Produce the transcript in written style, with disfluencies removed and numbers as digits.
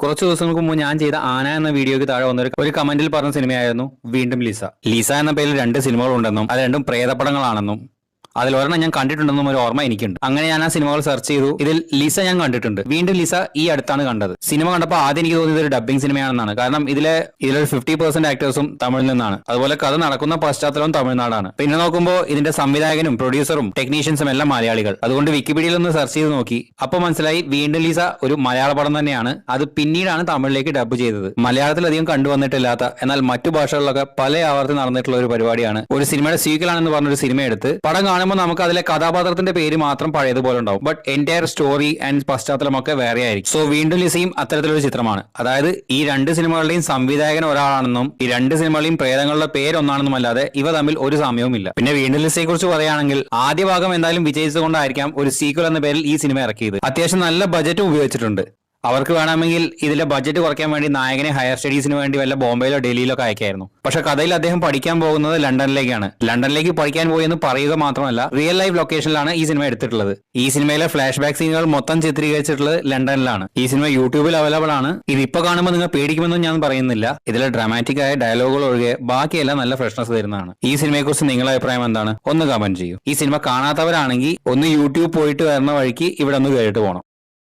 കുറച്ച് ദിവസങ്ങൾക്ക് മുമ്പ് ഞാൻ ചെയ്ത ആന എന്ന വീഡിയോയ്ക്ക് താഴെ വന്ന ഒരു കമന്റിൽ പറഞ്ഞ സിനിമയായിരുന്നു വീണ്ടും ലിസ. ലിസ എന്ന പേരിൽ 2 സിനിമകളുണ്ടെന്നും അത് രണ്ടും പ്രേതപടങ്ങളാണെന്നും അതിലൊരെണ്ണം ഞാൻ കണ്ടിട്ടുണ്ടെന്നും ഒരു ഓർമ്മ എനിക്കുണ്ട്. അങ്ങനെ ഞാൻ ആ സിനിമകൾ സെർച്ച് ചെയ്തു. ഇതിൽ ലിസ ഞാൻ കണ്ടിട്ടുണ്ട്. വീണ്ടും ലിസ ഈ അടുത്താണ് കണ്ടത്. സിനിമ കണ്ടപ്പോൾ ആദ്യം എനിക്ക് തോന്നിയത് ഒരു ഡബ്ബിംഗ് സിനിമയാണെന്നാണ്. കാരണം ഇതിലൊരു 50% ആക്ടേഴ്സും തമിഴിൽ നിന്നാണ്. അതുപോലെ കഥ നടക്കുന്ന പശ്ചാത്തലവും തമിഴ്നാടാണ്. പിന്നെ നോക്കുമ്പോൾ ഇതിന്റെ സംവിധായകനും പ്രൊഡ്യൂസറും ടെക്നീഷ്യൻസും എല്ലാം മലയാളികൾ. അതുകൊണ്ട് വിക്കിപീഡിയയിൽ ഒന്ന് സെർച്ച് ചെയ്ത് നോക്കി. അപ്പോൾ മനസ്സിലായി വീണ്ടും ലിസ ഒരു മലയാള പടം തന്നെയാണ്. അത് പിന്നീടാണ് തമിഴിലേക്ക് ഡബ് ചെയ്തത്. മലയാളത്തിൽ അധികം കണ്ടുവന്നിട്ടില്ലാത്ത എന്നാൽ മറ്റു ഭാഷകളിലൊക്കെ പല ആവർത്തി നടന്നിട്ടുള്ള ഒരു പരിപാടിയാണ്. ഒരു സിനിമയുടെ സീക്വലാണെന്ന് പറഞ്ഞൊരു സിനിമ എടുത്ത് പടം കാണുമ്പോൾ നമുക്ക് അതിലെ കഥാപാത്രത്തിന്റെ പേര് മാത്രം പഴയതുപോലെ ഉണ്ടാവും. ബട്ട് എൻറ്റയർ സ്റ്റോറി ആൻഡ് പശ്ചാത്തലമൊക്കെ വേറെ ആയിരിക്കും. സോ വീണ്ടും ലിസയും അത്തരത്തിലൊരു ചിത്രമാണ്. അതായത് ഈ 2 സിനിമകളുടെയും സംവിധായകൻ ഒരാളാണെന്നും ഈ 2 സിനിമകളുടെയും പ്രേതങ്ങളുടെ പേര് ഒന്നാണെന്നും അല്ലാതെ ഇവ തമ്മിൽ ഒരു സാമ്യവുമില്ല. പിന്നെ വീണ്ടും ലിസയെ കുറിച്ച് പറയുകയാണെങ്കിൽ ആദ്യ ഭാഗം എന്തായാലും വിജയിച്ചതുകൊണ്ടായിരിക്കാം ഒരു സീക്വൽ എന്ന പേരിൽ ഈ സിനിമ ഇറക്കിയത്. അത്യാവശ്യം നല്ല ബജറ്റും ഉപയോഗിച്ചിട്ടുണ്ട്. അവർക്ക് വേണമെങ്കിൽ ഇതിലെ ബജറ്റ് കുറയ്ക്കാൻ വേണ്ടി നായകനെ ഹയർ സ്റ്റഡീസിന് വേണ്ടി വല്ല ബോംബെയിലോ ഡൽഹിയിലോ ഒക്കെ അയക്കായിരുന്നു. പക്ഷെ കഥയിൽ അദ്ദേഹം പഠിക്കാൻ പോകുന്നത് ലണ്ടനിലേക്കാണ്. ലണ്ടനിലേക്ക് പഠിക്കാൻ പോയി എന്ന് പറയുക മാത്രമല്ല റിയൽ ലൈഫ് ലൊക്കേഷനിലാണ് ഈ സിനിമ എടുത്തിട്ടുള്ളത്. ഈ സിനിമയിലെ ഫ്ലാഷ് ബാക്ക് സീനുകൾ മൊത്തം ചിത്രീകരിച്ചിട്ടുള്ളത് ലണ്ടനിലാണ്. ഈ സിനിമ യൂട്യൂബിൽ അവൈലബിൾ ആണ്. ഇതിപ്പോ കാണുമ്പോൾ നിങ്ങൾ പേടിക്കുമെന്നും ഞാൻ പറയുന്നില്ല. ഇതിലെ ഡ്രാമാറ്റിക് ആയ ഡയലോഗുകൾ ഒഴികെ ബാക്കിയെല്ലാം നല്ല ഫ്രഷ്നസ് തരുന്നതാണ്. ഈ സിനിമയെക്കുറിച്ച് നിങ്ങളുടെ അഭിപ്രായം എന്താണ്? ഒന്ന് കമന്റ് ചെയ്യൂ. ഈ സിനിമ കാണാത്തവരാണെങ്കിൽ ഒന്ന് യൂട്യൂബ് പോയിട്ട് വരുന്ന വഴിക്ക് ഇവിടെ ഒന്ന് കേട്ട് പോകണം.